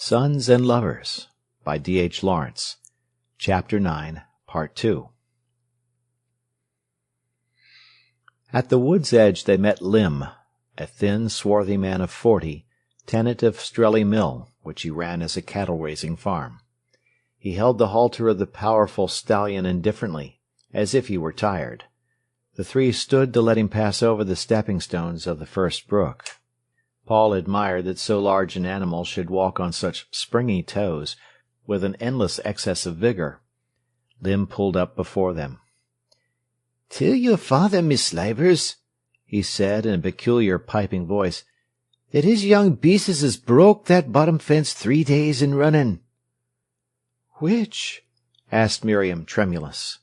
Sons and Lovers by D.H. Lawrence. Chapter 9, Part 2. At the wood's edge they met Lim, a thin, swarthy man of 40, tenant of Strelly Mill, which he ran as a cattle-raising farm. He held the halter of the powerful stallion indifferently, as if he were tired. The three stood to let him pass over the stepping-stones of the first brook. Paul admired that so large an animal should walk on such springy toes, with an endless excess of vigor. Lim pulled up before them. "Tell your father, Miss Livers," he said in a peculiar piping voice, "that his young beastes has broke that bottom fence 3 days in running." "Which?" asked Miriam, tremulous.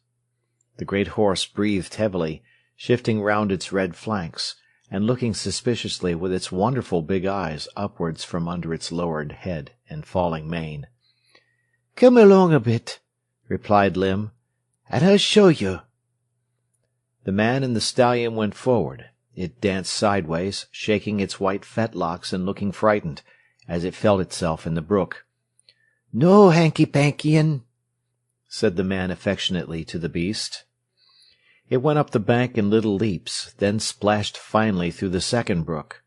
The great horse breathed heavily, shifting round its red flanks, and looking suspiciously with its wonderful big eyes upwards from under its lowered head and falling mane. "Come along a bit," replied Lim, "and I'll show you." The man and the stallion went forward. It danced sideways, shaking its white fetlocks and looking frightened, as it felt itself in the brook. "No hanky-pankying," said the man affectionately to the beast. It went up the bank in little leaps, then splashed finely through the second brook.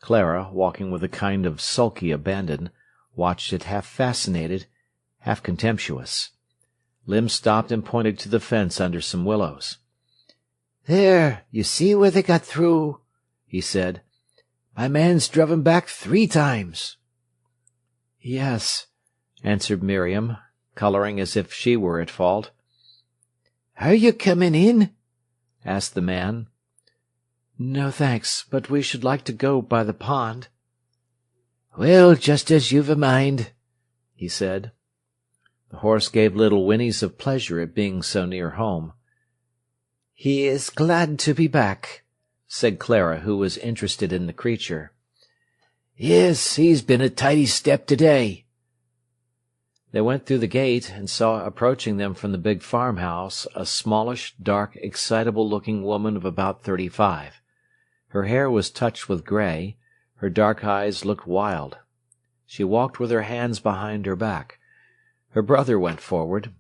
Clara, walking with a kind of sulky abandon, watched it half fascinated, half contemptuous. Lim stopped and pointed to the fence under some willows. "There, you see where they got through," he said. "My man's druv 'em back 3 times." "Yes," answered Miriam, colouring as if she were at fault. "Are you coming in?" asked the man. "No, thanks, but we should like to go by the pond." "Well, just as you've a mind," he said. The horse gave little whinnies of pleasure at being so near home. "He is glad to be back," said Clara, who was interested in the creature. "Yes, he's been a tidy step today." They went through the gate, and saw approaching them from the big farmhouse a smallish, dark, excitable-looking woman of about 35. Her hair was touched with grey, her dark eyes looked wild. She walked with her hands behind her back. Her brother went forward.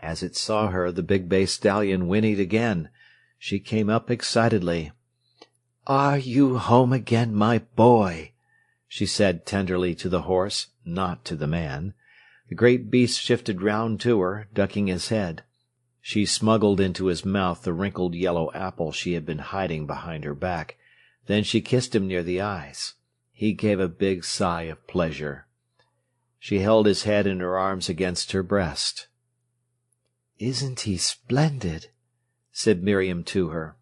As it saw her, the big bay stallion whinnied again. She came up excitedly. "Are you home again, my boy?" she said tenderly to the horse, not to the man. The great beast shifted round to her, ducking his head. She smuggled into his mouth the wrinkled yellow apple she had been hiding behind her back. Then she kissed him near the eyes. He gave a big sigh of pleasure. She held his head in her arms against her breast. "Isn't he splendid?" said Miriam to her.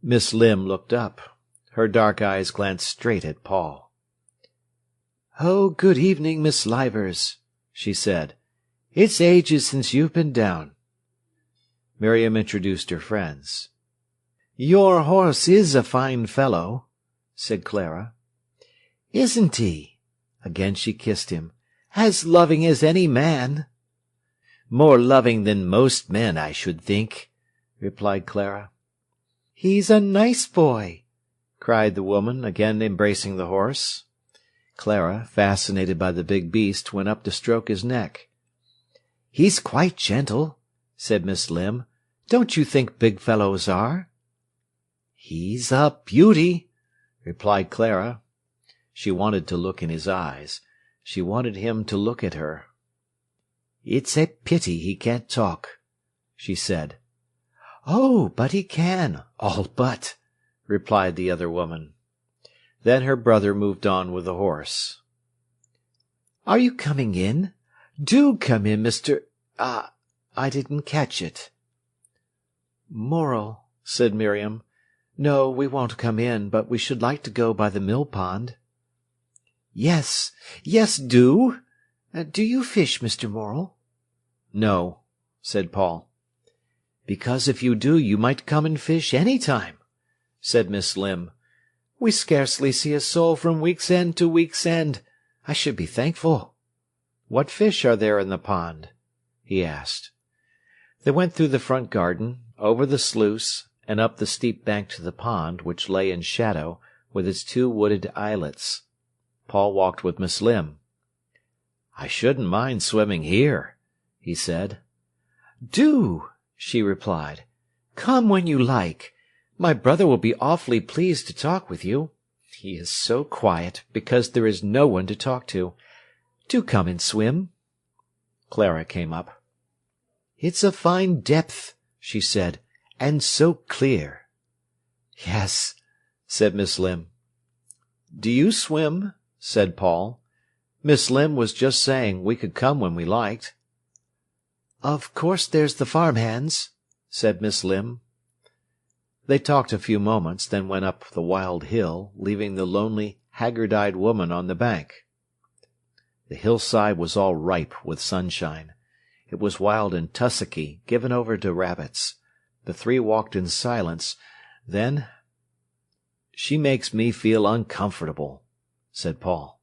Miss Lim looked up. Her dark eyes glanced straight at Paul. "Oh, good evening, Miss Livers," she said. "It's ages since you've been down." Miriam introduced her friends. "Your horse is a fine fellow," said Clara. "Isn't he?" Again she kissed him. "As loving as any man." "More loving than most men, I should think," replied Clara. "He's a nice boy," cried the woman, again embracing the horse. Clara, fascinated by the big beast, went up to stroke his neck. "He's quite gentle," said Miss Lim. "Don't you think big fellows are?" "He's a beauty," replied Clara. She wanted to look in his eyes. She wanted him to look at her. "It's a pity he can't talk," she said. "Oh, but he can, all but," replied the other woman. Then her brother moved on with the horse. "Are you coming in? Do come in, Mr. I didn't catch it." "Morel," said Miriam. "No, we won't come in, but we should like to go by the mill-pond." "Yes, yes, do. Do you fish, Mr. Morel?" "No," said Paul. "Because if you do, you might come and fish any time," said Miss Lim. "We scarcely see a soul from week's end to week's end. I should be thankful." "What fish are there in the pond?" he asked. They went through the front garden, over the sluice, and up the steep bank to the pond, which lay in shadow, with its 2 wooded islets. Paul walked with Miss Lim. "I shouldn't mind swimming here," he said. "Do," she replied. "Come when you like. My brother will be awfully pleased to talk with you. He is so quiet, because there is no one to talk to. Do come and swim." Clara came up. "It's a fine depth," she said, "and so clear." "Yes," said Miss Limb. "Do you swim?" said Paul. "Miss Limb was just saying we could come when we liked." "Of course there's the farm hands," said Miss Limb. They talked a few moments, then went up the wild hill, leaving the lonely, haggard-eyed woman on the bank. The hillside was all ripe with sunshine. It was wild and tussocky, given over to rabbits. The three walked in silence. Then, "She makes me feel uncomfortable," said Paul.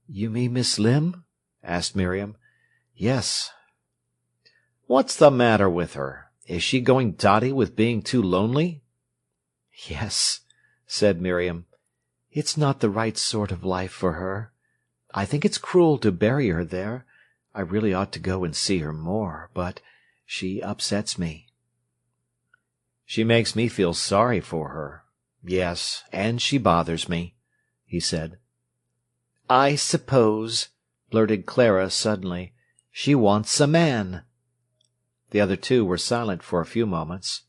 "You mean Miss Limb?" asked Miriam. "Yes." "What's the matter with her? Is she going dotty with being too lonely?" "Yes," said Miriam. "It's not the right sort of life for her. I think it's cruel to bury her there. I really ought to go and see her more, but she upsets me." "She makes me feel sorry for her. Yes, and she bothers me," he said. "I suppose," blurted Clara suddenly, "she wants a man." The other two were silent for a few moments.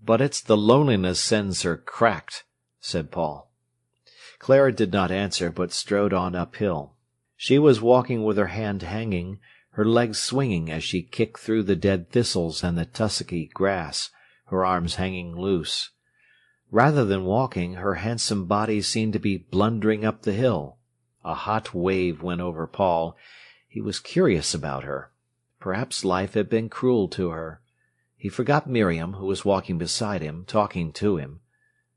"But it's the loneliness sends her cracked," said Paul. Clara did not answer, but strode on uphill. She was walking with her hand hanging, her legs swinging as she kicked through the dead thistles and the tussocky grass, her arms hanging loose. Rather than walking, her handsome body seemed to be blundering up the hill. A hot wave went over Paul. He was curious about her. Perhaps life had been cruel to her. He forgot Miriam, who was walking beside him, talking to him.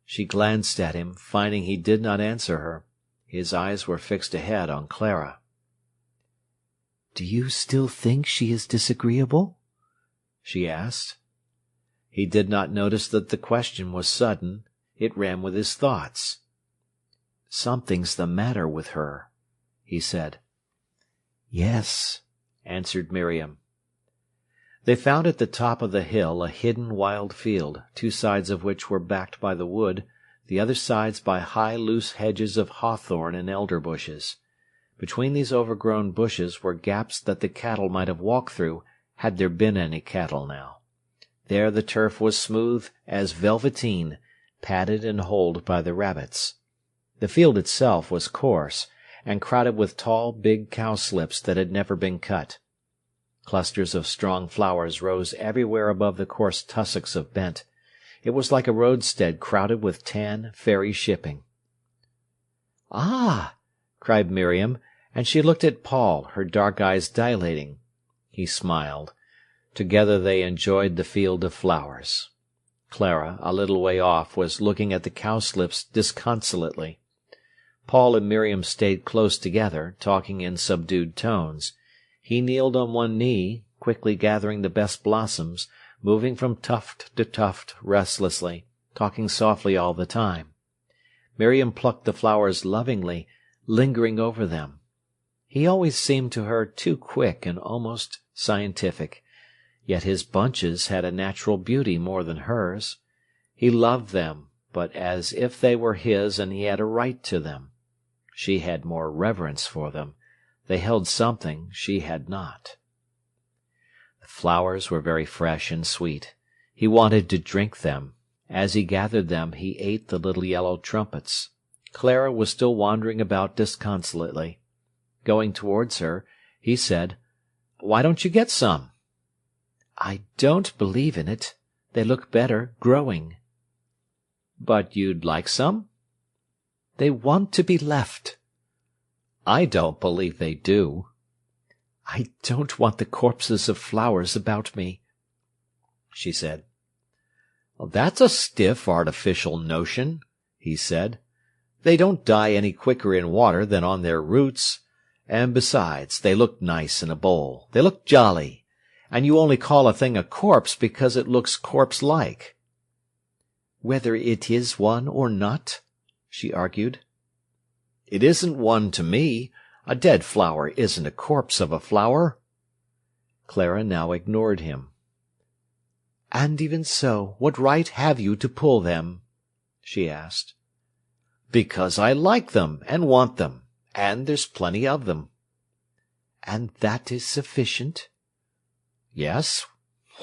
She glanced at him, finding he did not answer her. His eyes were fixed ahead on Clara. "Do you still think she is disagreeable?" she asked. He did not notice that the question was sudden. It ran with his thoughts. "Something's the matter with her," he said. "Yes," answered Miriam. They found at the top of the hill a hidden wild field, two sides of which were backed by the wood, the other sides by high loose hedges of hawthorn and elder bushes. Between these overgrown bushes were gaps that the cattle might have walked through, had there been any cattle now. There the turf was smooth as velveteen, padded and holed by the rabbits. The field itself was coarse, and crowded with tall, big cowslips that had never been cut. Clusters of strong flowers rose everywhere above the coarse tussocks of bent. It was like a roadstead crowded with tan, fairy shipping. "Ah!" cried Miriam, and she looked at Paul, her dark eyes dilating. He smiled. Together they enjoyed the field of flowers. Clara, a little way off, was looking at the cowslips disconsolately. Paul and Miriam stayed close together, talking in subdued tones. He kneeled on one knee, quickly gathering the best blossoms, moving from tuft to tuft restlessly, talking softly all the time. Miriam plucked the flowers lovingly, lingering over them. He always seemed to her too quick and almost scientific. Yet his bunches had a natural beauty more than hers. He loved them, but as if they were his and he had a right to them. She had more reverence for them. They held something she had not. The flowers were very fresh and sweet. He wanted to drink them. As he gathered them, he ate the little yellow trumpets. Clara was still wandering about disconsolately. Going towards her, he said, "Why don't you get some?" "I don't believe in it. They look better growing." "But you'd like some?" "They want to be left." "I don't believe they do." "I don't want the corpses of flowers about me," she said. "That's a stiff, artificial notion," he said. "They don't die any quicker in water than on their roots. And besides, they look nice in a bowl. They look jolly. And you only call a thing a corpse because it looks corpse-like." "Whether it is one or not?" she argued. "It isn't one to me. A dead flower isn't a corpse of a flower." Clara now ignored him. "And even so, what right have you to pull them?" she asked. "Because I like them and want them, and there's plenty of them." "And that is sufficient?" "Yes,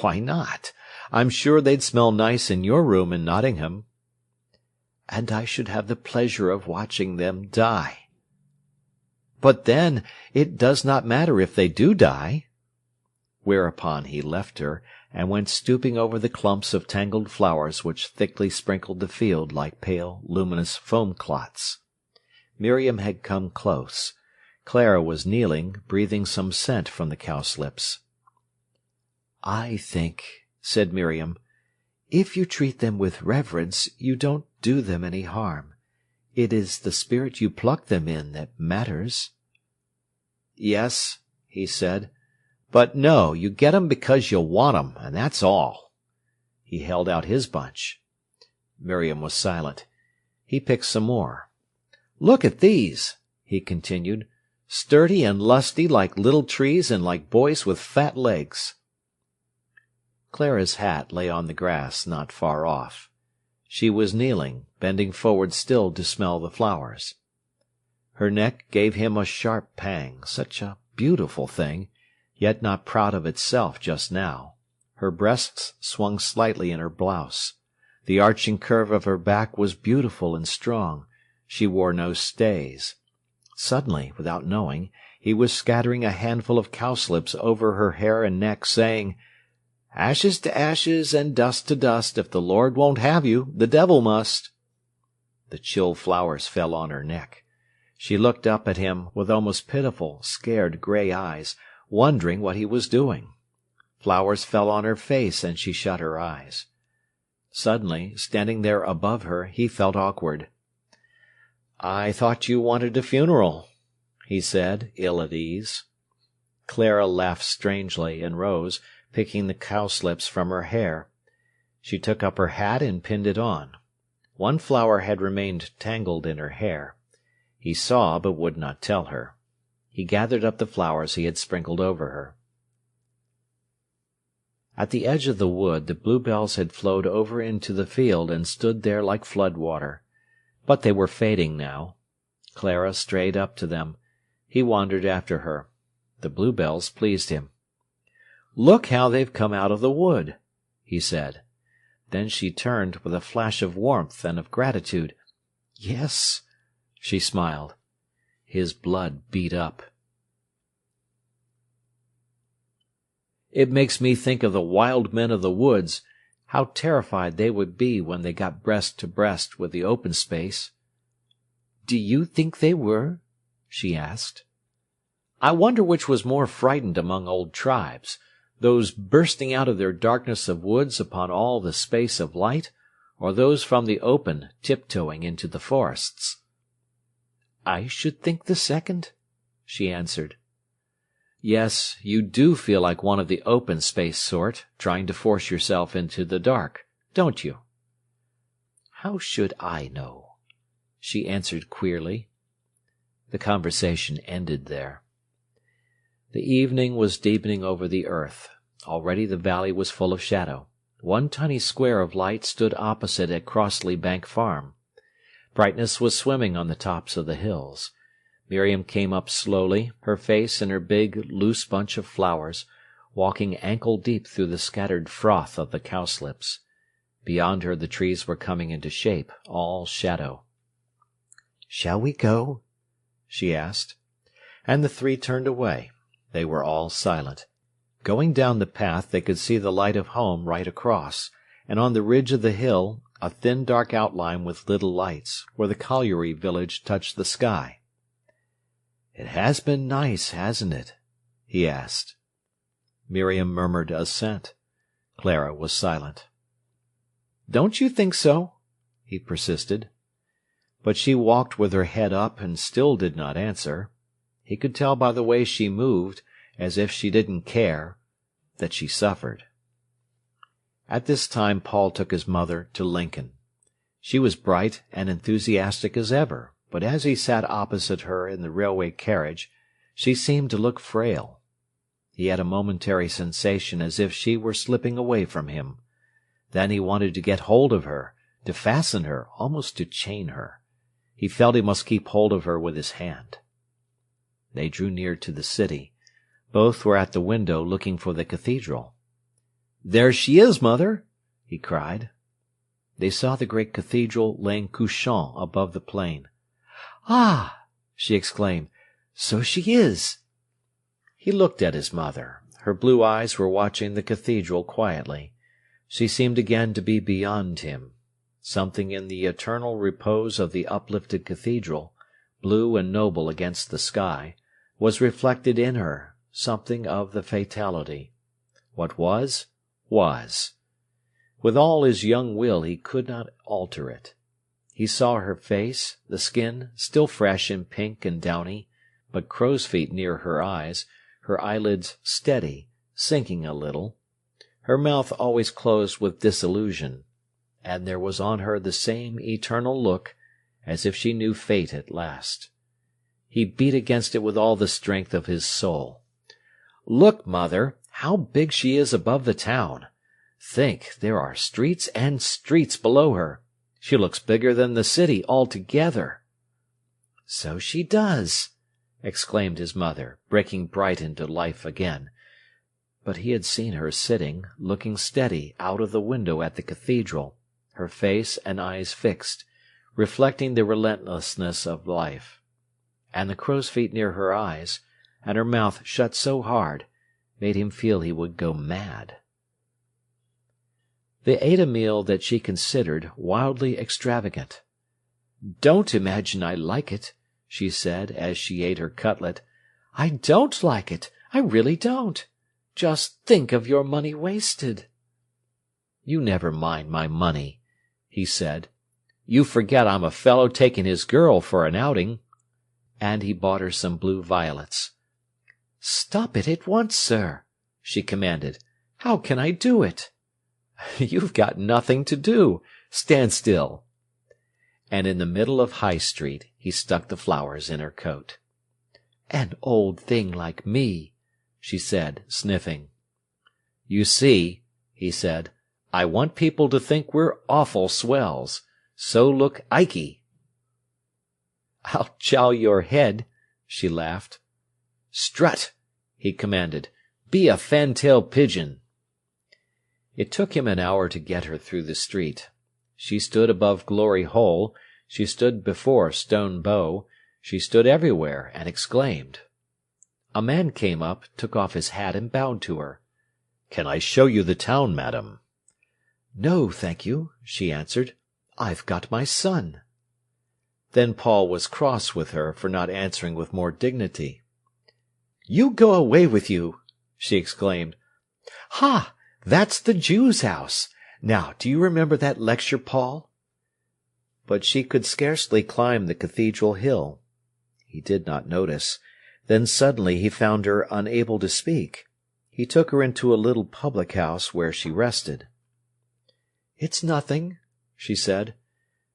why not? I'm sure they'd smell nice in your room in Nottingham." "And I should have the pleasure of watching them die." "But then, it does not matter if they do die." Whereupon he left her, and went stooping over the clumps of tangled flowers which thickly sprinkled the field like pale, luminous foam clots. Miriam had come close. Clara was kneeling, breathing some scent from the cowslips. "I think," said Miriam, "if you treat them with reverence, you don't do them any harm. It is the spirit you pluck them in that matters." "Yes," he said. "But no, you get 'em because you want 'em, and that's all." He held out his bunch. Miriam was silent. He picked some more. "Look at these," he continued, "sturdy and lusty like little trees and like boys with fat legs." Clara's hat lay on the grass not far off. She was kneeling, bending forward still to smell the flowers. Her neck gave him a sharp pang, such a beautiful thing, yet not proud of itself just now. Her breasts swung slightly in her blouse. The arching curve of her back was beautiful and strong. She wore no stays. Suddenly, without knowing, he was scattering a handful of cowslips over her hair and neck, saying, "Ashes to ashes and dust to dust. If the Lord won't have you, the devil must." The chill flowers fell on her neck. She looked up at him with almost pitiful, scared grey eyes, wondering what he was doing. Flowers fell on her face, and she shut her eyes. Suddenly, standing there above her, he felt awkward. "I thought you wanted a funeral," he said, ill at ease. Clara laughed strangely and rose, picking the cowslips from her hair. She took up her hat and pinned it on. One flower had remained tangled in her hair. He saw, but would not tell her. He gathered up the flowers he had sprinkled over her. At the edge of the wood the bluebells had flowed over into the field and stood there like flood water. But they were fading now. Clara strayed up to them. He wandered after her. The bluebells pleased him. "Look how they've come out of the wood," he said. Then she turned with a flash of warmth and of gratitude. "Yes," she smiled. His blood beat up. "It makes me think of the wild men of the woods, how terrified they would be when they got breast to breast with the open space." "Do you think they were?" she asked. "I wonder which was more frightened among old tribes, those bursting out of their darkness of woods upon all the space of light, or those from the open tiptoeing into the forests." "I should think the second," she answered. "Yes, you do feel like one of the open space sort, trying to force yourself into the dark, don't you?" "How should I know?" she answered queerly. The conversation ended there. The evening was deepening over the earth. Already the valley was full of shadow. One tiny square of light stood opposite at Crossley Bank Farm. Brightness was swimming on the tops of the hills. Miriam came up slowly, her face in her big, loose bunch of flowers, walking ankle-deep through the scattered froth of the cowslips. Beyond her the trees were coming into shape, all shadow. "Shall we go?" she asked. And the three turned away. They were all silent. Going down the path they could see the light of home right across, and on the ridge of the hill a thin dark outline with little lights, where the colliery village touched the sky. "It has been nice, hasn't it?" he asked. Miriam murmured assent. Clara was silent. "Don't you think so?" he persisted. But she walked with her head up and still did not answer. He could tell by the way she moved, as if she didn't care, that she suffered. At this time Paul took his mother to Lincoln. She was bright and enthusiastic as ever, but as he sat opposite her in the railway carriage, she seemed to look frail. He had a momentary sensation as if she were slipping away from him. Then he wanted to get hold of her, to fasten her, almost to chain her. He felt he must keep hold of her with his hand. They drew near to the city. Both were at the window looking for the cathedral. "There she is, Mother!" he cried. They saw the great cathedral laying couchant above the plain. "Ah!" she exclaimed. "So she is!" He looked at his mother. Her blue eyes were watching the cathedral quietly. She seemed again to be beyond him. Something in the eternal repose of the uplifted cathedral, blue and noble against the sky, was reflected in her, something of the fatality. What was, was. With all his young will he could not alter it. He saw her face, the skin, still fresh and pink and downy, but crow's feet near her eyes, her eyelids steady, sinking a little, her mouth always closed with disillusion, and there was on her the same eternal look, as if she knew fate at last. He beat against it with all the strength of his soul. "Look, Mother, how big she is above the town! Think, there are streets and streets below her. She looks bigger than the city altogether." "So she does!" exclaimed his mother, breaking bright into life again. But he had seen her sitting, looking steady out of the window at the cathedral, her face and eyes fixed, reflecting the relentlessness of life. And the crow's feet near her eyes, and her mouth shut so hard, made him feel he would go mad. They ate a meal that she considered wildly extravagant. "Don't imagine I like it," she said, as she ate her cutlet. "I don't like it. I really don't. Just think of your money wasted." "You never mind my money," he said. "You forget I'm a fellow taking his girl for an outing." And he bought her some blue violets. "Stop it at once, sir," she commanded. "How can I do it?" "You've got nothing to do. Stand still." And in the middle of High Street he stuck the flowers in her coat. "An old thing like me," she said, sniffing. "You see," he said, "I want people to think we're awful swells. So look ikey." "I'll chow your head," she laughed. "Strut," he commanded. "Be a fantail pigeon." It took him an hour to get her through the street. She stood above Glory Hole, she stood before Stone Bow, she stood everywhere, and exclaimed. A man came up, took off his hat, and bowed to her. "Can I show you the town, madam?" "No, thank you," she answered. "I've got my son." Then Paul was cross with her for not answering with more dignity. "You go away with you!" she exclaimed. "Ha! That's the Jew's house. Now, do you remember that lecture, Paul?" But she could scarcely climb the cathedral hill. He did not notice. Then suddenly he found her unable to speak. He took her into a little public-house where she rested. "It's nothing," she said.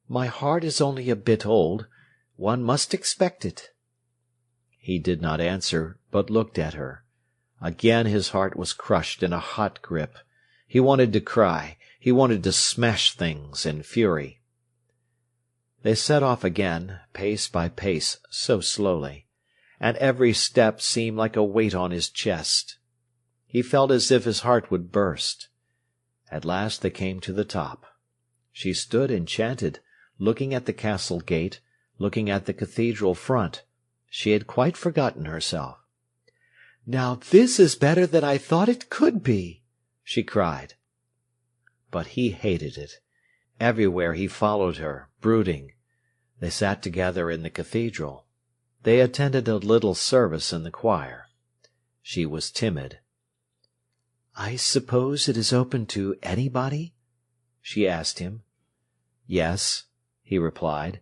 "My heart is only a bit old. One must expect it." He did not answer, but looked at her. Again his heart was crushed in a hot grip. He wanted to cry. He wanted to smash things in fury. They set off again, pace by pace, so slowly, and every step seemed like a weight on his chest. He felt as if his heart would burst. At last they came to the top. She stood enchanted, looking at the castle gate, looking at the cathedral front. She had quite forgotten herself. "Now this is better than I thought it could be," she cried. But he hated it. Everywhere he followed her, brooding. They sat together in the cathedral. They attended a little service in the choir. She was timid. "I suppose it is open to anybody?" she asked him. "Yes," he replied.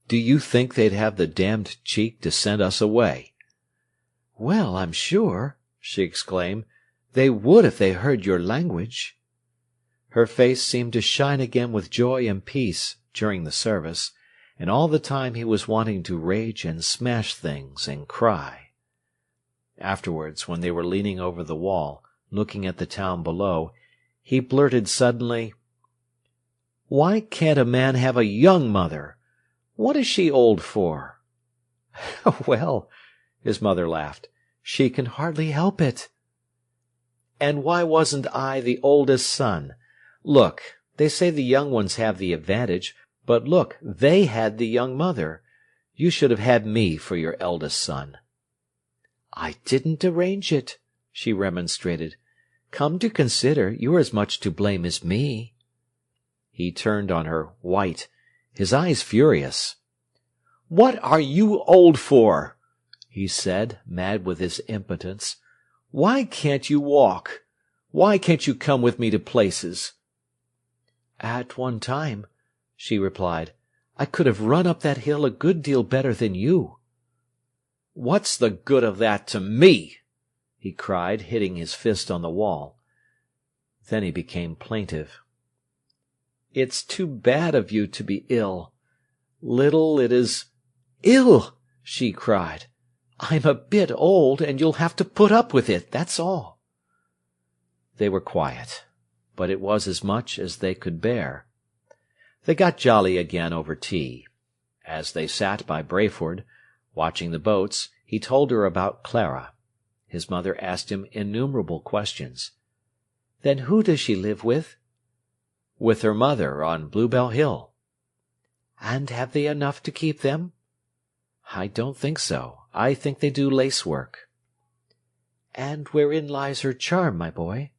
"Do you think they'd have the damned cheek to send us away?" "Well, I'm sure," she exclaimed, "they would if they heard your language." Her face seemed to shine again with joy and peace during the service, and all the time he was wanting to rage and smash things and cry. Afterwards, when they were leaning over the wall, looking at the town below, he blurted suddenly, "Why can't a man have a young mother? What is she old for?" "Well," his mother laughed, "she can hardly help it." "And why wasn't I the oldest son? Look, they say the young ones have the advantage, but look, they had the young mother. You should have had me for your eldest son." "I didn't arrange it," she remonstrated. "Come to consider, you're as much to blame as me." He turned on her, white, his eyes furious. "What are you old for?" he said, mad with his impotence. "Why can't you walk? Why can't you come with me to places?" "At one time," she replied, "I could have run up that hill a good deal better than you." "What's the good of that to me?" he cried, hitting his fist on the wall. Then he became plaintive. "It's too bad of you to be ill. Little it is—" "Ill!" she cried. "I'm a bit old, and you'll have to put up with it, that's all." They were quiet, but it was as much as they could bear. They got jolly again over tea. As they sat by Brayford, watching the boats, he told her about Clara. His mother asked him innumerable questions. "Then who does she live with?" "With her mother on Bluebell Hill." "And have they enough to keep them?" "I don't think so. I think they do lace-work." "And wherein lies her charm, my boy?"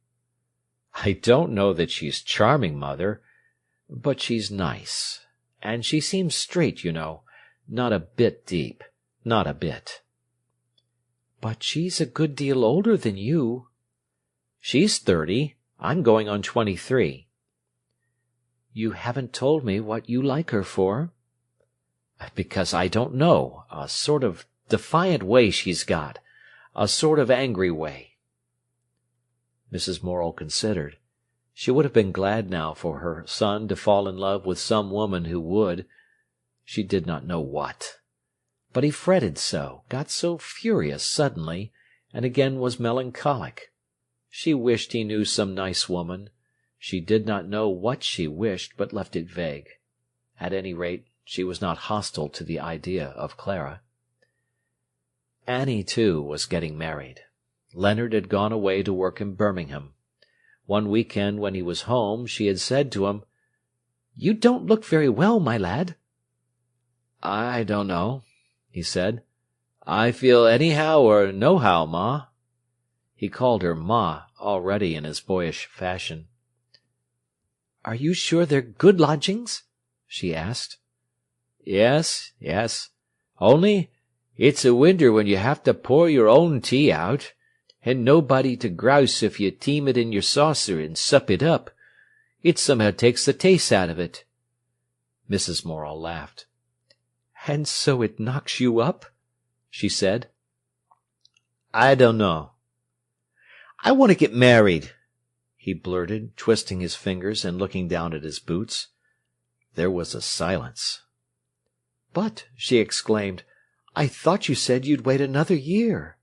"I don't know that she's charming, mother, but she's nice. And she seems straight, you know, not a bit deep, not a bit." "But she's a good deal older than you." "She's 30. I'm going on 23. "You haven't told me what you like her for." "Because I don't know. A sort of defiant way she's got. A sort of angry way." Mrs. Morel considered. She would have been glad now for her son to fall in love with some woman who would. She did not know what. But he fretted so, got so furious suddenly, and again was melancholic. She wished he knew some nice woman. She did not know what she wished, but left it vague. At any rate, she was not hostile to the idea of Clara. Annie, too, was getting married. Leonard had gone away to work in Birmingham. One week-end when he was home, she had said to him, "You don't look very well, my lad." "I don't know," he said. "I feel anyhow or nohow, Ma." He called her Ma already in his boyish fashion. "Are you sure they're good lodgings?" she asked. Yes. Only it's a winter when you have to pour your own tea out, and nobody to grouse if you team it in your saucer and sup it up. It somehow takes the taste out of it." Mrs. Morel laughed. "And so it knocks you up?" she said. "I don't know." "I want to get married," he blurted, twisting his fingers and looking down at his boots. There was a silence. "But," she exclaimed, "I thought you said you'd wait another year."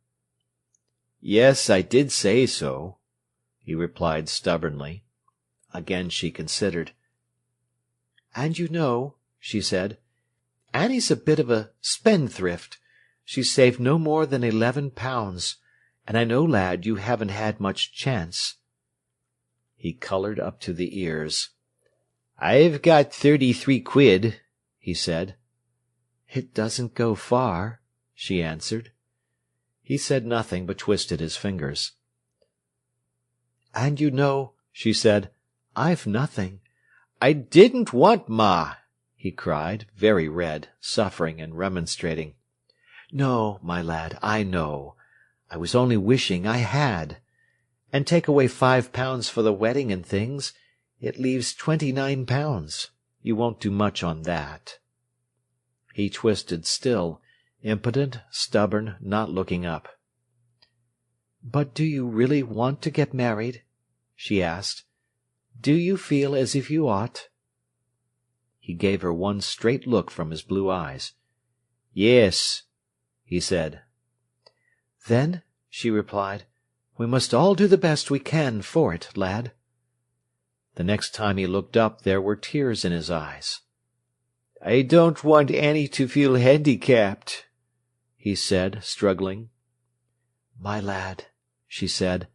"Yes, I did say so," he replied stubbornly. Again she considered. "And you know," she said, "Annie's a bit of a spendthrift. She's saved no more than £11, and I know, lad, you haven't had much chance." He coloured up to the ears. "I've got 33 quid," he said. "It doesn't go far," she answered. He said nothing, but twisted his fingers. "And you know," she said, "I've nothing." "I didn't want Ma," he cried, very red, suffering and remonstrating. "No, my lad, I know. I was only wishing I had. And take away £5 for the wedding and things, it leaves £29. You won't do much on that." He twisted still, impotent, stubborn, not looking up. "But do you really want to get married?" she asked. "Do you feel as if you ought?" He gave her one straight look from his blue eyes. "Yes," he said. "Then," she replied, "we must all do the best we can for it, lad." The next time he looked up there were tears in his eyes. "I don't want Annie to feel handicapped," he said, struggling. "My lad," she said,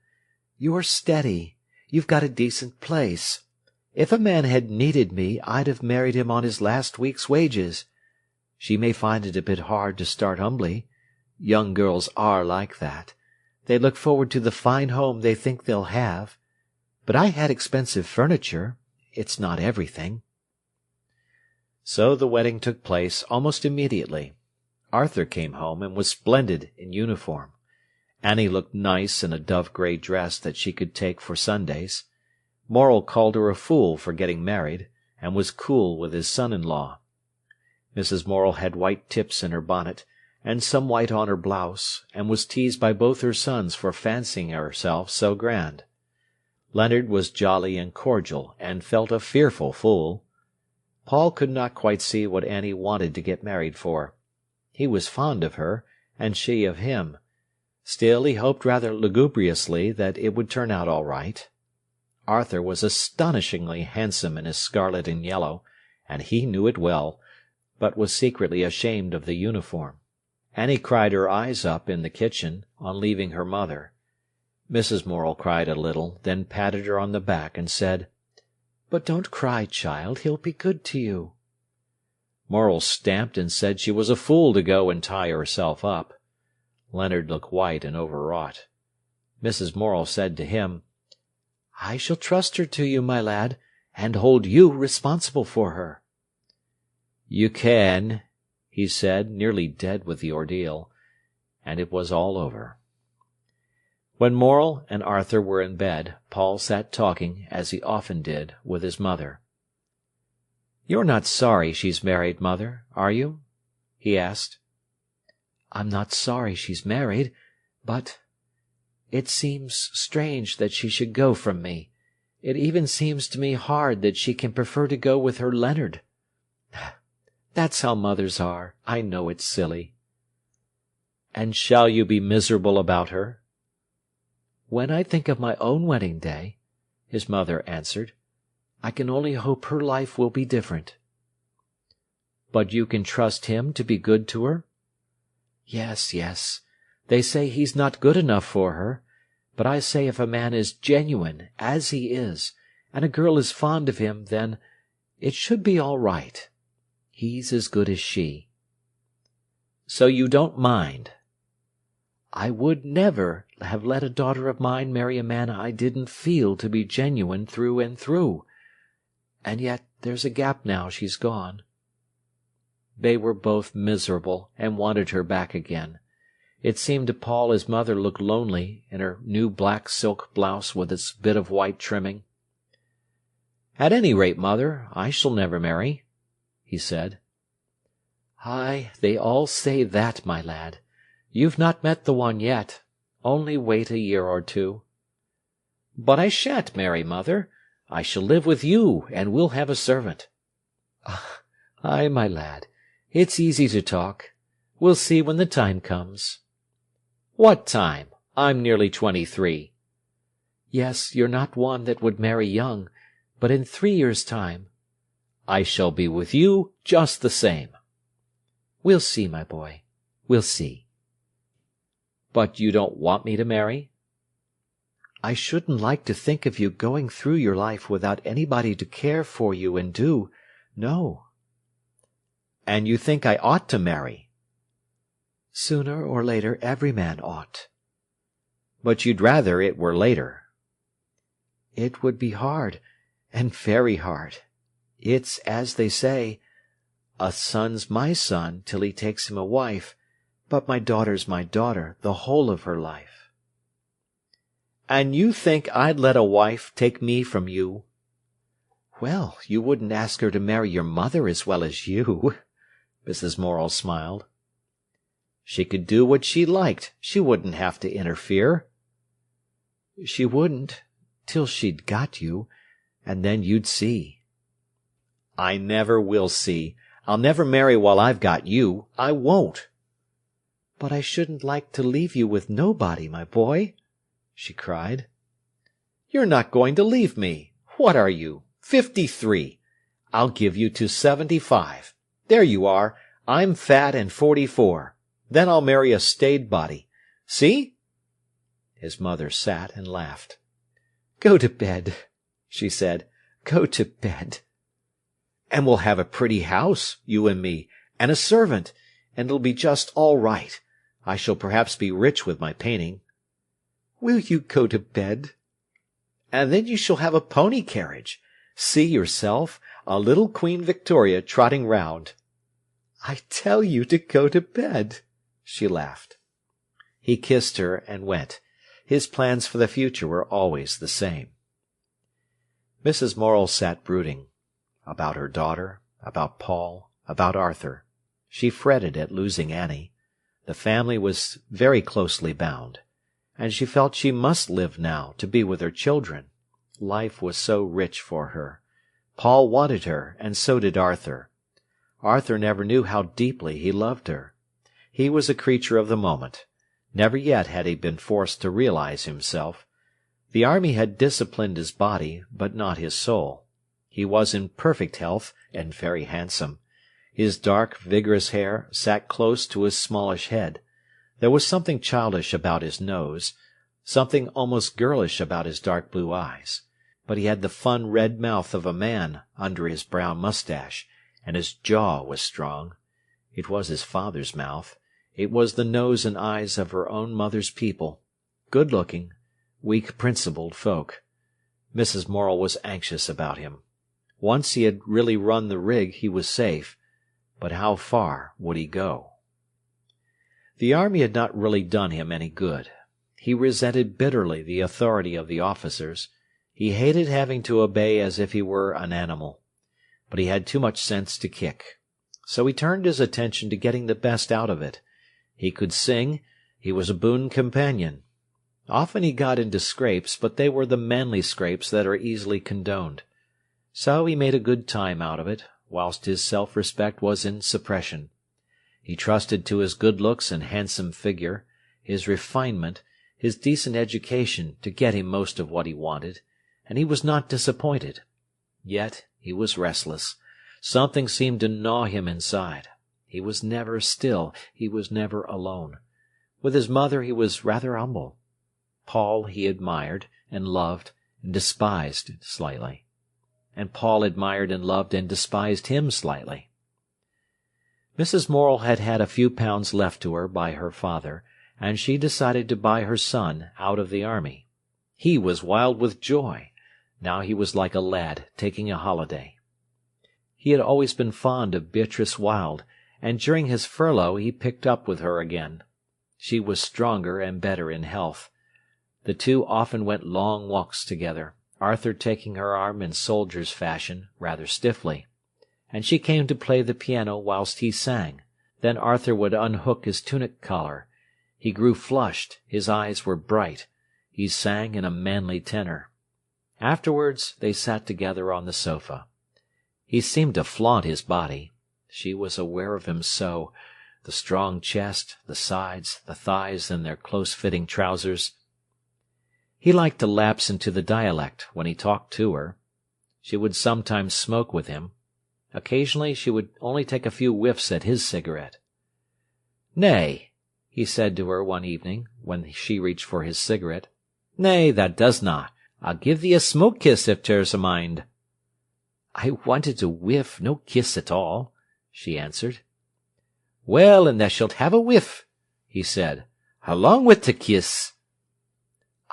"you're steady. You've got a decent place. If a man had needed me, I'd have married him on his last week's wages. She may find it a bit hard to start humbly. Young girls are like that. They look forward to the fine home they think they'll have. But I had expensive furniture. It's not everything." So the wedding took place almost immediately. Arthur came home and was splendid in uniform. Annie looked nice in a dove-grey dress that she could take for Sundays. Morel called her a fool for getting married, and was cool with his son-in-law. Mrs. Morel had white tips in her bonnet, and some white on her blouse, and was teased by both her sons for fancying herself so grand. Leonard was jolly and cordial, and felt a fearful fool. Paul could not quite see what Annie wanted to get married for. He was fond of her, and she of him. Still, he hoped rather lugubriously that it would turn out all right. Arthur was astonishingly handsome in his scarlet and yellow, and he knew it well, but was secretly ashamed of the uniform. Annie cried her eyes up in the kitchen on leaving her mother. Mrs. Morel cried a little, then patted her on the back and said, "But don't cry, child. He'll be good to you." Morel stamped and said she was a fool to go and tie herself up. Leonard looked white and overwrought. Mrs. Morel said to him, "I shall trust her to you, my lad, and hold you responsible for her." "You can," he said, nearly dead with the ordeal, and it was all over. When Morel and Arthur were in bed, Paul sat talking, as he often did, with his mother. "You're not sorry she's married, mother, are you?" he asked. "I'm not sorry she's married, but it seems strange that she should go from me. It even seems to me hard that she can prefer to go with her Leonard. That's how mothers are. I know it's silly." "And shall you be miserable about her?" "When I think of my own wedding day," his mother answered, "I can only hope her life will be different." "But you can trust him to be good to her?" "Yes, yes. They say he's not good enough for her, but I say if a man is genuine, as he is, and a girl is fond of him, then it should be all right. He's as good as she." "So you don't mind?" "I would never have let a daughter of mine marry a man I didn't feel to be genuine through and through. And yet there's a gap now she's gone." They were both miserable, and wanted her back again. It seemed to Paul his mother looked lonely in her new black silk blouse with its bit of white trimming. "At any rate, mother, I shall never marry," he said. "Ay, they all say that, my lad. You've not met the one yet. Only wait a year or two." "But I shan't marry, mother. I shall live with you, and we'll have a servant." "Ay, my lad, it's easy to talk. We'll see when the time comes." "What time? I'm nearly 23. "Yes, you're not one that would marry young, but in 3 years' time—" "I shall be with you just the same." "We'll see, my boy. We'll see." "But you don't want me to marry?" "I shouldn't like to think of you going through your life without anybody to care for you and do. No." "And you think I ought to marry?" "Sooner or later every man ought." "But you'd rather it were later." "It would be hard, and very hard. It's as they say, a son's my son till he takes him a wife, but my daughter's my daughter the whole of her life." "And you think I'd let a wife take me from you?" "Well, you wouldn't ask her to marry your mother as well as you." Mrs. Morel smiled. "She could do what she liked. She wouldn't have to interfere." "She wouldn't, till she'd got you, and then you'd see." I never will see. I'll never marry while I've got you. I won't." "But I shouldn't like to leave you with nobody, my boy," she cried. "You're not going to leave me. What are you, 53? I'll give you to 75. There you are. I'm fat and 44. Then I'll marry a staid body. See?" His mother sat and laughed. "Go to bed," she said. "Go to bed." "And we'll have a pretty house, you and me, and a servant, and it'll be just all right. I shall perhaps be rich with my painting." "Will you go to bed?" "And then you shall have a pony carriage. See yourself, a little Queen Victoria trotting round." "I tell you to go to bed," she laughed. He kissed her and went. His plans for the future were always the same. Mrs. Morel sat brooding. About her daughter, about Paul, about Arthur. She fretted at losing Annie. The family was very closely bound, and she felt she must live now to be with her children. Life was so rich for her. Paul wanted her, and so did Arthur. Arthur never knew how deeply he loved her. He was a creature of the moment. Never yet had he been forced to realize himself. The army had disciplined his body, but not his soul. He was in perfect health and very handsome. His dark, vigorous hair sat close to his smallish head. There was something childish about his nose, something almost girlish about his dark blue eyes. But he had the fun red mouth of a man under his brown moustache, and his jaw was strong. It was his father's mouth. It was the nose and eyes of her own mother's people. Good-looking, weak-principled folk. Mrs. Morel was anxious about him. Once he had really run the rig, he was safe. But how far would he go? The army had not really done him any good. He resented bitterly the authority of the officers. He hated having to obey as if he were an animal. But he had too much sense to kick. So he turned his attention to getting the best out of it. He could sing. He was a boon companion. Often he got into scrapes, but they were the manly scrapes that are easily condoned. So he made a good time out of it, whilst his self-respect was in suppression. He trusted to his good looks and handsome figure, his refinement, his decent education to get him most of what he wanted, and he was not disappointed. Yet he was restless. Something seemed to gnaw him inside. He was never still. He was never alone. With his mother he was rather humble. Paul he admired and loved and despised slightly. And Paul admired and loved and despised him slightly. Mrs. Morel had had a few pounds left to her by her father, and she decided to buy her son out of the army. He was wild with joy. Now he was like a lad taking a holiday. He had always been fond of Beatrice Wilde, and during his furlough he picked up with her again. She was stronger and better in health. The two often went long walks together, Arthur taking her arm in soldier's fashion, rather stiffly. And she came to play the piano whilst he sang. Then Arthur would unhook his tunic collar. He grew flushed, his eyes were bright. He sang in a manly tenor. Afterwards they sat together on the sofa. He seemed to flaunt his body. She was aware of him so, the strong chest, the sides, the thighs in their close-fitting trousers. He liked to lapse into the dialect when he talked to her. She would sometimes smoke with him. Occasionally she would only take a few whiffs at his cigarette. "Nay," he said to her one evening, when she reached for his cigarette. "Nay, that doesna. I'll give thee a smoke kiss if ter's a mind." "I wanted a whiff, no kiss at all," she answered. "Well, and thou shalt have a whiff," he said, "along with t' kiss."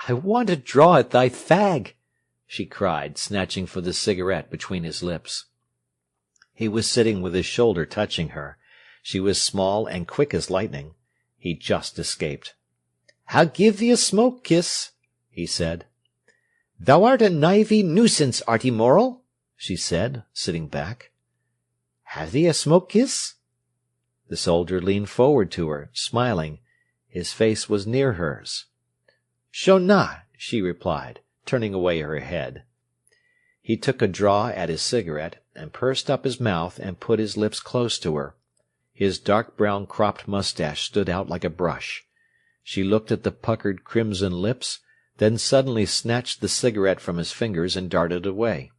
"I want to draw at thy fag," she cried, snatching for the cigarette between his lips. He was sitting with his shoulder touching her. She was small and quick as lightning. He just escaped. "I'll give thee a smoke kiss," he said. "Thou art a knivey nuisance, Arty Morel," she said, sitting back. "Have thee a smoke kiss?" The soldier leaned forward to her, smiling. His face was near hers. "Shona," she replied, turning away her head. He took a draw at his cigarette, and pursed up his mouth and put his lips close to her. His dark brown cropped mustache stood out like a brush. She looked at the puckered crimson lips, then suddenly snatched the cigarette from his fingers and darted away.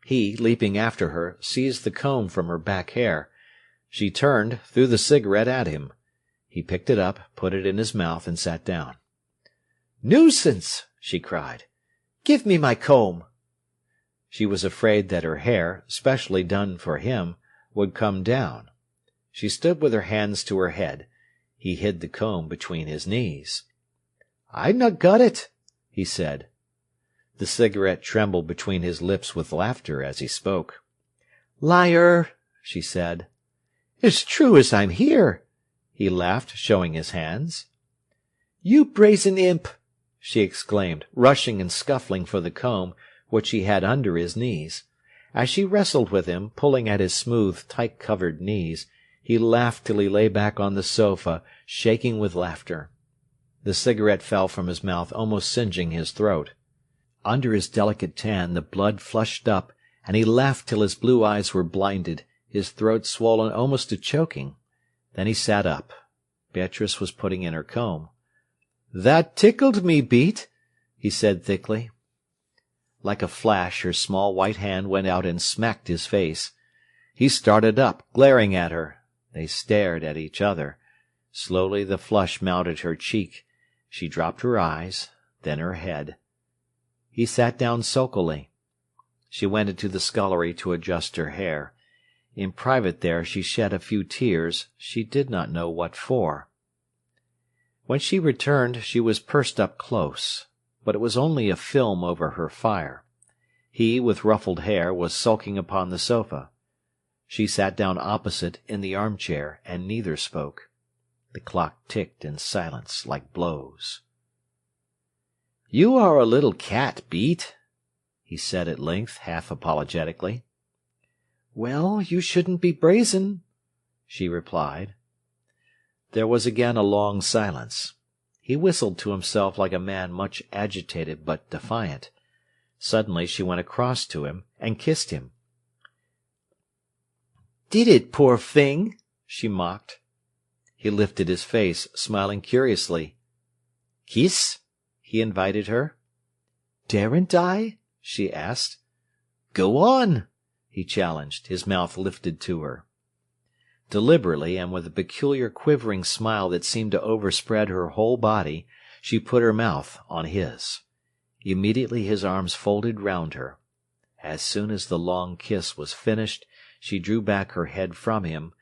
He, leaping after her, seized the comb from her back hair. She turned, threw the cigarette at him. He picked it up, put it in his mouth, and sat down. "Nuisance!" she cried. "Give me my comb." She was afraid that her hair, specially done for him, would come down. She stood with her hands to her head. He hid the comb between his knees. "I not got it," he said. The cigarette trembled between his lips with laughter as he spoke. "Liar!" she said. "It's true as I'm here," he laughed, showing his hands. "You brazen imp!" she exclaimed, rushing and scuffling for the comb, which he had under his knees. As she wrestled with him, pulling at his smooth, tight-covered knees, he laughed till he lay back on the sofa, shaking with laughter. The cigarette fell from his mouth, almost singeing his throat. Under his delicate tan the blood flushed up, and he laughed till his blue eyes were blinded, his throat swollen almost to choking. Then he sat up. Beatrice was putting in her comb. "That tickled me, Beat," he said thickly. Like a flash her small white hand went out and smacked his face. He started up, glaring at her. They stared at each other. Slowly the flush mounted her cheek. She dropped her eyes, then her head. He sat down sulkily. She went into the scullery to adjust her hair. In private there she shed a few tears, she did not know what for. When she returned she was pursed up close, but it was only a film over her fire. He, with ruffled hair, was sulking upon the sofa. She sat down opposite in the armchair, and neither spoke. The clock ticked in silence like blows. "You are a little cat, Beat," he said at length, half apologetically. "Well, you shouldn't be brazen," she replied. There was again a long silence. He whistled to himself like a man much agitated but defiant. Suddenly she went across to him and kissed him. "Did it, poor thing?" she mocked. He lifted his face, smiling curiously. "Kiss?" he invited her. "Daren't I?" she asked. "Go on," he challenged, his mouth lifted to her. Deliberately, and with a peculiar quivering smile that seemed to overspread her whole body, she put her mouth on his. Immediately his arms folded round her. As soon as the long kiss was finished, she drew back her head from him,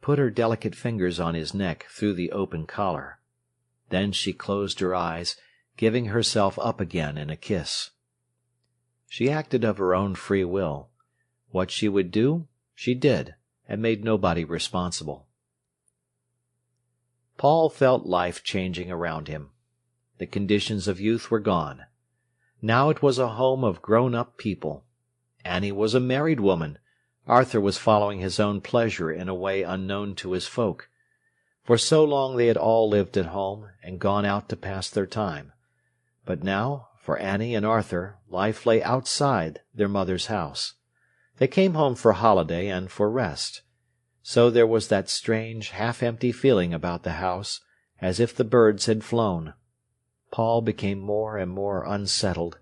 put her delicate fingers on his neck through the open collar. Then she closed her eyes, giving herself up again in a kiss. She acted of her own free will. What she would do, she did, and made nobody responsible. Paul felt life changing around him. The conditions of youth were gone. Now it was a home of grown-up people. Annie was a married woman. Arthur was following his own pleasure in a way unknown to his folk. For so long they had all lived at home, and gone out to pass their time. But now, for Annie and Arthur, life lay outside their mother's house. They came home for holiday and for rest. So there was that strange, half-empty feeling about the house, as if the birds had flown. Paul became more and more unsettled.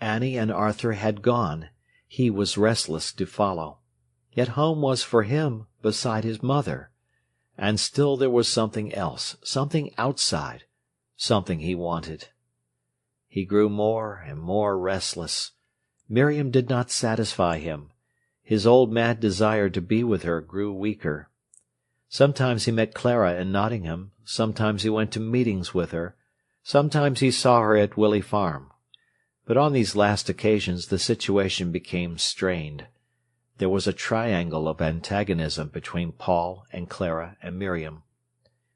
Annie and Arthur had gone. He was restless to follow. Yet home was for him beside his mother. And still there was something else, something outside, something he wanted. He grew more and more restless. Miriam did not satisfy him. His old mad desire to be with her grew weaker. Sometimes he met Clara in Nottingham, sometimes he went to meetings with her, sometimes he saw her at Willey Farm. But on these last occasions the situation became strained. There was a triangle of antagonism between Paul and Clara and Miriam.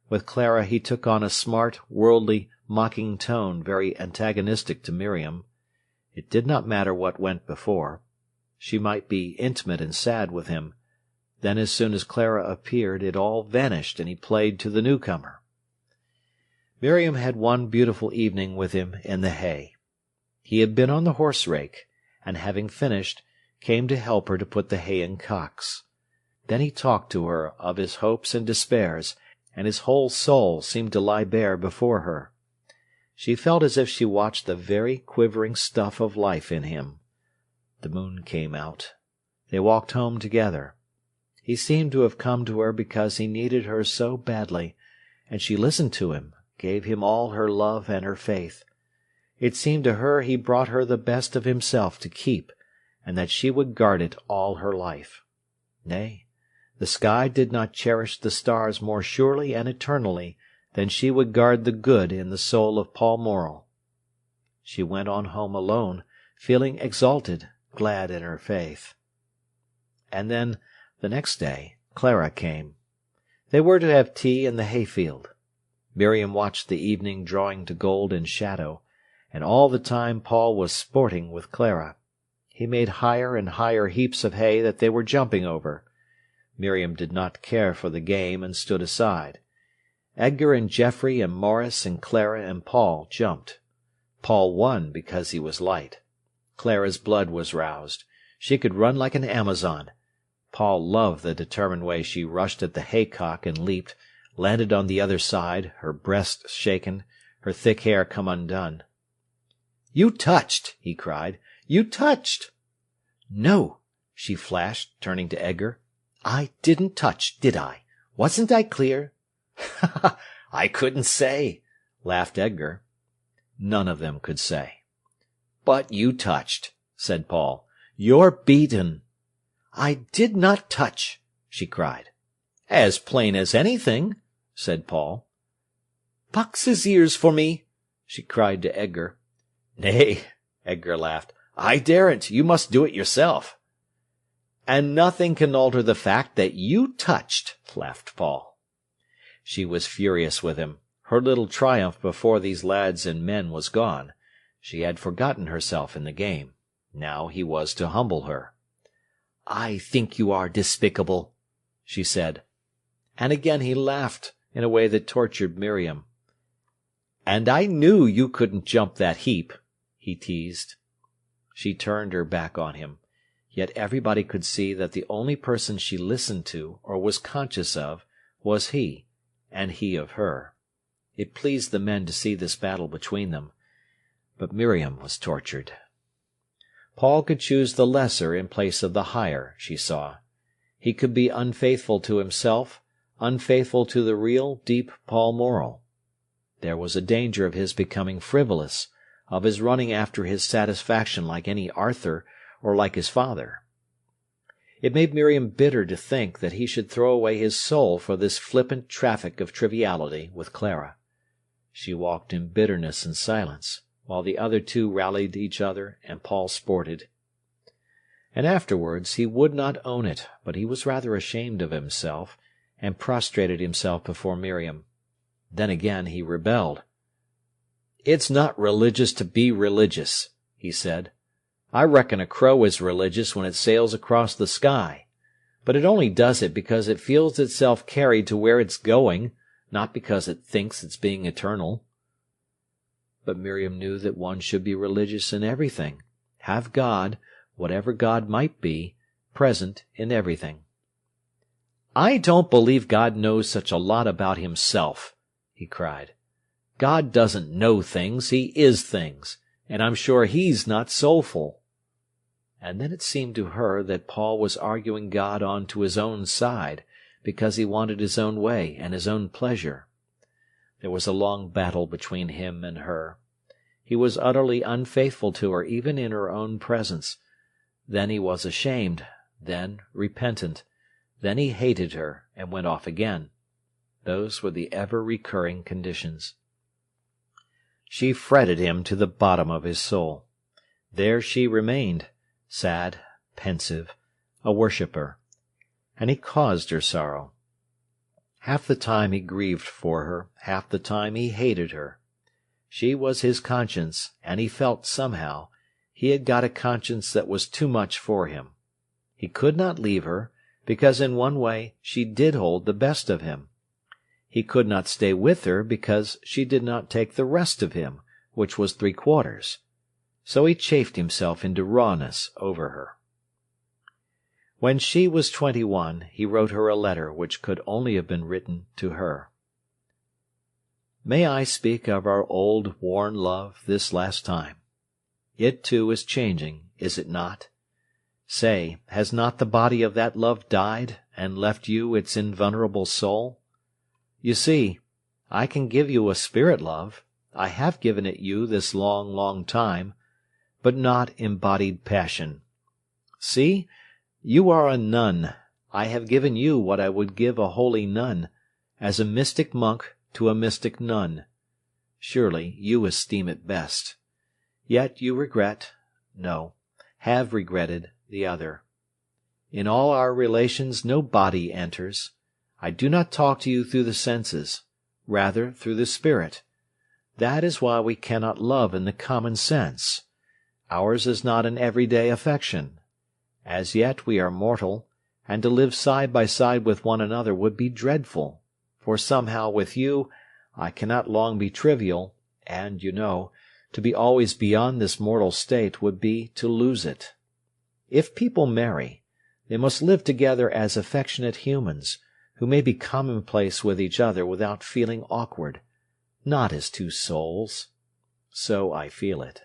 With Clara he took on a smart, worldly, mocking tone very antagonistic to Miriam. It did not matter what went before. She might be intimate and sad with him. Then as soon as Clara appeared it all vanished, and he played to the newcomer. Miriam had one beautiful evening with him in the hay. He had been on the horse-rake, and having finished, came to help her to put the hay in cocks. Then he talked to her of his hopes and despairs, and his whole soul seemed to lie bare before her. She felt as if she watched the very quivering stuff of life in him. The moon came out. They walked home together. He seemed to have come to her because he needed her so badly, and she listened to him, gave him all her love and her faith. It seemed to her he brought her the best of himself to keep, and that she would guard it all her life. Nay, the sky did not cherish the stars more surely and eternally than she would guard the good in the soul of Paul Morel. She went on home alone, feeling exalted, glad in her faith. And then, the next day, Clara came. They were to have tea in the hayfield. Miriam watched the evening drawing to gold and shadow, and all the time Paul was sporting with Clara. He made higher and higher heaps of hay that they were jumping over. Miriam did not care for the game and stood aside. Edgar and Geoffrey and Morris and Clara and Paul jumped. Paul won because he was light. Clara's blood was roused. She could run like an Amazon. Paul loved the determined way she rushed at the haycock and leaped, landed on the other side, her breast shaken, her thick hair come undone. "You touched!" he cried. "You touched!" "No," she flashed, turning to Edgar. "I didn't touch, did I? Wasn't I clear?" "I couldn't say," laughed Edgar. None of them could say. "But you touched," said Paul. "You're beaten." "I did not touch," she cried. "As plain as anything," said Paul. "Box his ears for me," she cried to Edgar. "Nay," Edgar laughed. "I daren't. You must do it yourself." "And nothing can alter the fact that you touched," laughed Paul. She was furious with him. Her little triumph before these lads and men was gone. She had forgotten herself in the game. Now he was to humble her. "I think you are despicable," she said. And again he laughed, in a way that tortured Miriam. "And I knew you couldn't jump that heap," he teased. She turned her back on him. Yet everybody could see that the only person she listened to or was conscious of was he, and he of her. It pleased the men to see this battle between them. But Miriam was tortured. Paul could choose the lesser in place of the higher, she saw. He could be unfaithful to himself, unfaithful to the real, deep Paul Morel. There was a danger of his becoming frivolous, of his running after his satisfaction like any Arthur or like his father. It made Miriam bitter to think that he should throw away his soul for this flippant traffic of triviality with Clara. She walked in bitterness and silence, while the other two rallied each other and Paul sported. And afterwards he would not own it, but he was rather ashamed of himself, and prostrated himself before Miriam. Then again he rebelled. "It's not religious to be religious," he said. "I reckon a crow is religious when it sails across the sky, but it only does it because it feels itself carried to where it's going, not because it thinks it's being eternal." But Miriam knew that one should be religious in everything, have God, whatever God might be, present in everything. "I don't believe God knows such a lot about himself," he cried. "God doesn't know things, he is things, and I'm sure he's not soulful." And then it seemed to her that Paul was arguing God on to his own side, because he wanted his own way and his own pleasure. There was a long battle between him and her. He was utterly unfaithful to her even in her own presence. Then he was ashamed, then repentant, then he hated her and went off again. Those were the ever-recurring conditions. She fretted him to the bottom of his soul. There she remained, sad, pensive, a worshipper, and he caused her sorrow. Half the time he grieved for her, half the time he hated her. She was his conscience, and he felt, somehow, he had got a conscience that was too much for him. He could not leave her, because in one way she did hold the best of him. He could not stay with her because she did not take the rest of him, which was 3/4. So he chafed himself into rawness over her. When she was 21, he wrote her a letter which could only have been written to her. May I speak of our old, worn love this last time? It, too, is changing, is it not? Say, has not the body of that love died, and left you its invulnerable soul? You see, I can give you a spirit love. I have given it you this long, long time, but not embodied passion. See, you are a nun. I have given you what I would give a holy nun, as a mystic monk to a mystic nun. Surely you esteem it best. Yet you regret, no, have regretted the other. In all our relations no body enters. I do not talk to you through the senses, rather through the spirit. That is why we cannot love in the common sense. Ours is not an everyday affection. As yet we are mortal, and to live side by side with one another would be dreadful, for somehow with you I cannot long be trivial, and, you know, to be always beyond this mortal state would be to lose it. If people marry, they must live together as affectionate humans, who may be commonplace with each other without feeling awkward, not as two souls. So I feel it.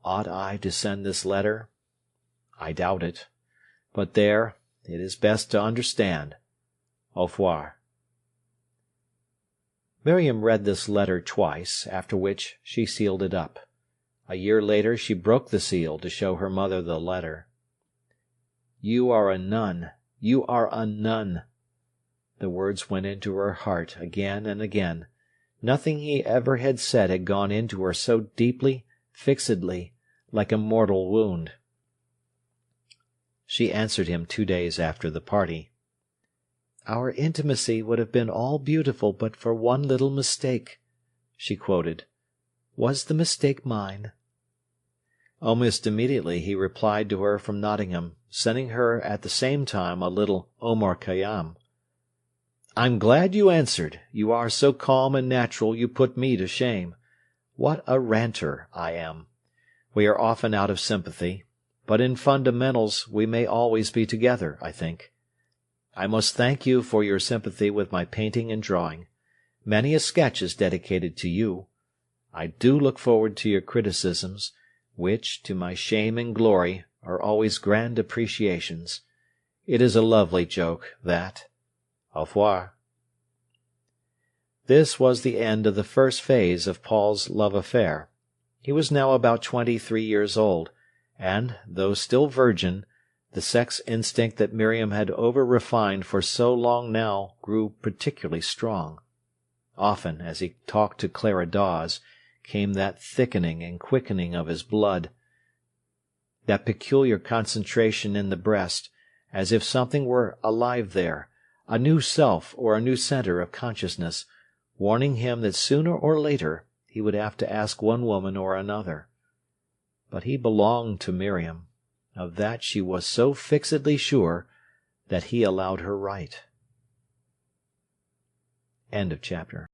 Ought I to send this letter? I doubt it. But there, it is best to understand. Au revoir. Miriam read this letter twice, after which she sealed it up. A year later she broke the seal to show her mother the letter. You are a nun. You are a nun. The words went into her heart again and again. Nothing he ever had said had gone into her so deeply, fixedly, like a mortal wound. She answered him 2 days after the party. Our intimacy would have been all beautiful but for one little mistake, she quoted. Was the mistake mine? Almost immediately he replied to her from Nottingham, sending her at the same time a little Omar Khayyam. I'm glad you answered. You are so calm and natural you put me to shame. What a ranter I am. We are often out of sympathy, but in fundamentals we may always be together, I think. I must thank you for your sympathy with my painting and drawing. Many a sketch is dedicated to you. I do look forward to your criticisms, which, to my shame and glory, are always grand appreciations. It is a lovely joke, that. Au revoir. This was the end of the first phase of Paul's love affair. He was now about 23 years old, and, though still virgin, the sex instinct that Miriam had over-refined for so long now grew particularly strong. Often, as he talked to Clara Dawes, came that thickening and quickening of his blood, that peculiar concentration in the breast, as if something were alive there, a new self or a new centre of consciousness, warning him that sooner or later he would have to ask one woman or another. But he belonged to Miriam. Of that she was so fixedly sure that he allowed her right. End of chapter.